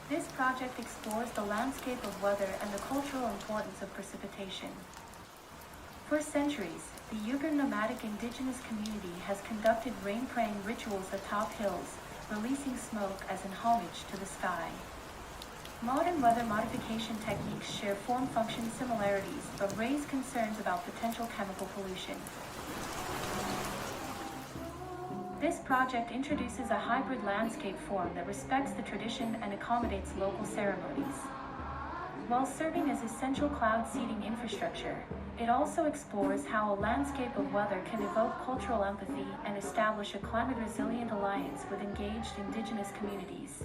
This project explores the landscape of weather and the cultural importance of precipitation. For centuries, the Uyghur nomadic indigenous community has conducted rain-praying rituals atop hills, releasing smoke as an homage to the sky. Modern weather modification techniques share form-function similarities but raise concerns about potential chemical pollution. This project introduces a hybrid landscape form that respects the tradition and accommodates local ceremonies. While serving as essential cloud seeding infrastructure, it also explores how a landscape of weather can evoke cultural empathy and establish a climate-resilient alliance with engaged indigenous communities.